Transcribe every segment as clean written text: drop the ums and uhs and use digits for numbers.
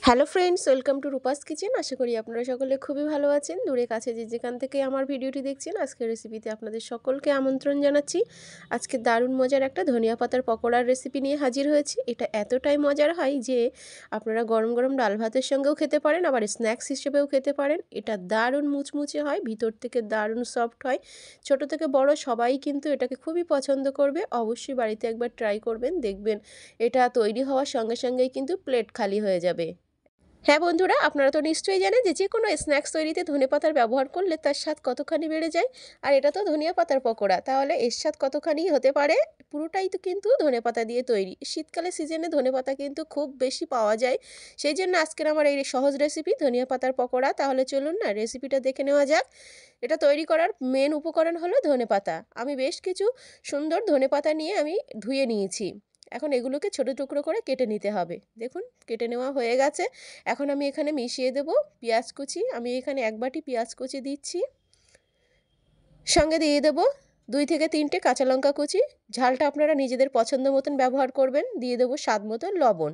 Hello friends, welcome to Rupa's kitchen. আশা করি আপনারা সকলে খুবই ভালো আছেন। দূরে কাছে যে যেখান থেকে আমার ভিডিওটি দেখছেন, আজকের রেসিপিতে আপনাদের সকলকে আমন্ত্রণ জানাচ্ছি। আজকে দারুণ মজার একটা ধনিয়া পাতার পকোড়ার রেসিপি নিয়ে হাজির হয়েছি। এটা এতটাই মজার হয় যে আপনারা গরম গরম ডাল ভাতের সঙ্গেও খেতে পারেন, আবার স্ন্যাক্স হিসেবেও খেতে পারেন। এটা দারুণ মুচমুচে হয়, ভিতর থেকে দারুণ সফট হয়। ছোট থেকে বড় সবাই কিন্তু এটাকে খুবই পছন্দ করবে। অবশ্যই বাড়িতে একবার ট্রাই করবেন, দেখবেন এটা তৈরি হওয়ার সঙ্গে সঙ্গেই কিন্তু প্লেট খালি হয়ে যাবে। হ্যাঁ বন্ধুরা, আপনারা তো নিশ্চয়ই জানেন যে কোনো স্ন্যাক্স তৈরিতে ধনেপাতার ব্যবহার করলে তার স্বাদ কতখানি বেড়ে যায়। আর এটা তো ধনিয়া পাতার পকোড়া, তাহলে এর স্বাদ কতখানি হতে পারে। পুরোটাই তো কিন্তু ধনেপাতা দিয়ে তৈরি। শীতকালের সিজনে ধনেপাতা কিন্তু খুব বেশি পাওয়া যায়। সেই জন্য আজকের আমার এই সহজ রেসিপি ধনিয়া পাতার পকোড়া। তাহলে চলুন না রেসিপিটা দেখে নেওয়া যাক। এটা তৈরি করার মেন উপকরণ হলো ধনেপাতা। আমি বেশ কিছু সুন্দর ধনেপাতা নিয়ে আমি ধুয়ে নিয়েছি। এখন এগুলোকে ছোট টুকরো করে কেটে নিতে হবে। দেখুন কেটে নেওয়া হয়ে গেছে। এখন আমি এখানে মিশিয়ে দেব পেঁয়াজ কুচি। আমি এখানে 1 বাটি পেঁয়াজ কুচি দিচ্ছি। সঙ্গে দিয়ে দেব 2 থেকে 3টে কাঁচা লঙ্কা কুচি। ঝালটা আপনারা নিজেদের পছন্দ মতন ব্যবহার করবেন। দিয়ে দেব স্বাদ মতো লবণ।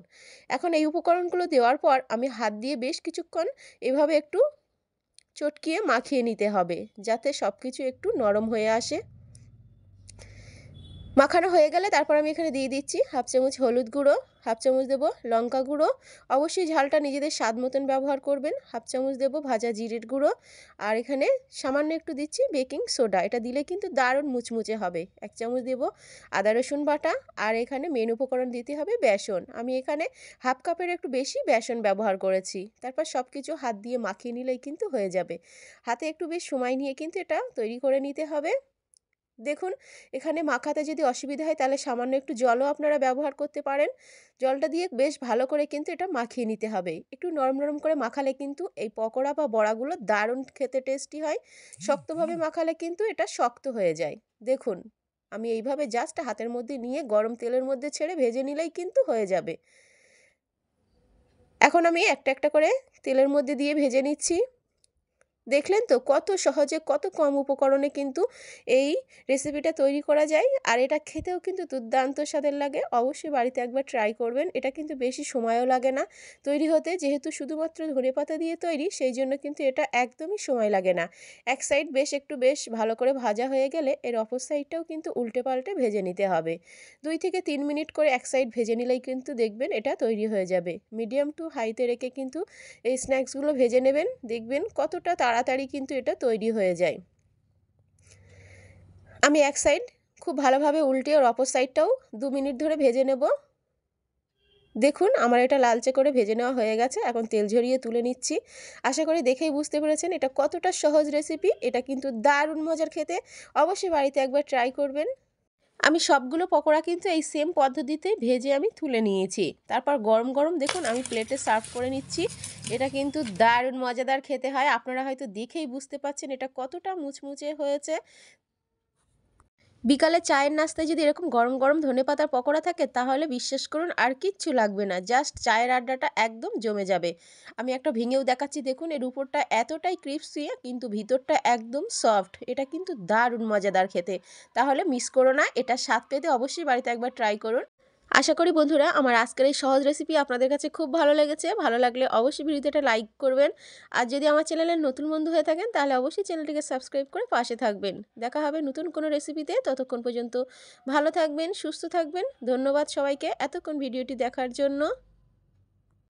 এখন এই উপকরণগুলো দেওয়ার পর আমি হাত দিয়ে বেশ কিছুক্ষণ এভাবে একটু চটকিয়ে মাখিয়ে নিতে হবে, যাতে সব কিছু একটু নরম হয়ে আসে। মাখানো হয়ে গেলে তারপর আমি এখানে দিয়ে দিচ্ছি 1/2 চামচ হলুদ গুঁড়ো, 1/2 চামচ দেবো লঙ্কা গুঁড়ো। অবশ্যই ঝালটা নিজেদের স্বাদ মতন ব্যবহার করবেন। 1/2 চামচ দেবো ভাজা জিরের গুঁড়ো। আর এখানে সামান্য একটু দিচ্ছি বেকিং সোডা। এটা দিলে কিন্তু দারুণ মুচমুচে হবে। 1 চামচ দেবো আদা রসুন বাটা। আর এখানে মেন উপকরণ দিতে হবে বেসন। আমি এখানে 1/2 কাপের একটু বেশি বেসন ব্যবহার করেছি। তারপর সব কিছু হাত দিয়ে মাখিয়ে নিলেই কিন্তু হয়ে যাবে। হাতে একটু বেশ সময় নিয়ে কিন্তু এটা তৈরি করে নিতে হবে। দেখুন এখানে মাখাতে যদি অসুবিধা হয় তাহলে সামান্য একটু জলও আপনারা ব্যবহার করতে পারেন। জলটা দিয়ে বেশ ভালো করে কিন্তু এটা মাখিয়ে নিতে হবে। একটু নরম নরম করে মাখালে কিন্তু এই পকোড়া বা বড়াগুলো দারুণ খেতে টেস্টি হয়। শক্তভাবে মাখালে কিন্তু এটা শক্ত হয়ে যায়। দেখুন আমি এইভাবে জাস্ট হাতের মধ্যে নিয়ে গরম তেলের মধ্যে ছেড়ে ভেজে নিলেই কিন্তু হয়ে যাবে। এখন আমি একটা একটা করে তেলের মধ্যে দিয়ে ভেজে নিচ্ছি। দেখলেন তো কত সহজে কত কম উপকরণে কিন্তু এই রেসিপিটা তৈরি করা যায়। আর এটা খেতেও কিন্তু দুর্দান্ত স্বাদের লাগে। অবশ্যই বাড়িতে একবার ট্রাই করবেন। এটা কিন্তু বেশি সময়ও লাগে না তৈরি হতে, যেহেতু শুধুমাত্র ধনেপাতা দিয়ে তৈরি, সেই জন্য কিন্তু এটা একদমই সময় লাগে না। এক সাইড বেশ ভালো করে ভাজা হয়ে গেলে এর অপর সাইডটাও কিন্তু উল্টে পাল্টে ভেজে নিতে হবে। 2 থেকে 3 মিনিট করে এক সাইড ভেজে নিলেই কিন্তু দেখবেন এটা তৈরি হয়ে যাবে। মিডিয়াম টু হাইতে রেখে কিন্তু এই স্ন্যাক্সগুলো ভেজে নেবেন, দেখবেন কতটা তাড়াতাড়ি কিন্তু এটা তৈরি হয়ে যায়। আমি এক সাইড খুব ভালোভাবে উল্টে ওর অপর সাইডটাও 2 মিনিট ধরে ভেজে নেব। দেখুন আমার এটা লালচে করে ভেজে নেওয়া হয়ে গেছে। এখন তেল ঝরিয়ে তুলে নিচ্ছি। আশা করি দেখেই বুঝতে পেরেছেন এটা কতটা সহজ রেসিপি। এটা কিন্তু দারুণ মজার খেতে। অবশ্যই বাড়িতে একবার ট্রাই করবেন। আমি সবগুলো পকোড়া কিন্তু এই সেম পদ্ধতিতেই ভেজে আমি তুলে নিয়েছি। তারপর গরম গরম দেখুন আমি প্লেটে সার্ভ করে নিচ্ছি। এটা কিন্তু দারুণ মজাদার খেতে হয়। আপনারা হয়তো দেখেই বুঝতে পারছেন এটা কতটা মুচমুচে হয়েছে। বিকালে চায়ের নাস্তায় যদি এরকম গরম গরম ধনেপাতার পকোড়া থাকে তাহলে বিশ্বাস করুন আর কিচ্ছু লাগবে না, জাস্ট চায়ের আড্ডাটা একদম জমে যাবে। আমি একটা ভেঙেও দেখাচ্ছি, দেখুন এর উপরটা এতটাই ক্রিস্পি কিন্তু ভিতরটা একদম সফট। এটা কিন্তু দারুণ মজাদার খেতে। তাহলে মিস করো না, এটা স্বাদ পেতে অবশ্যই বাড়িতে একবার ট্রাই করুন। আশা করি বন্ধুরা আমার আজকের এই সহজ রেসিপি আপনাদের কাছে খুব ভালো লেগেছে। ভালো লাগলে অবশ্যই ভিডিওতে লাইক করবেন। আর যদি আমার চ্যানেলের নতুন বন্ধু হয়ে থাকেন তাহলে অবশ্যই চ্যানেলটিকে সাবস্ক্রাইব করে পাশে থাকবেন। দেখা হবে নতুন কোনো রেসিপিতে। ততক্ষণ পর্যন্ত ভালো থাকবেন, সুস্থ থাকবেন। ধন্যবাদ সবাইকে এতক্ষণ ভিডিওটি দেখার জন্য।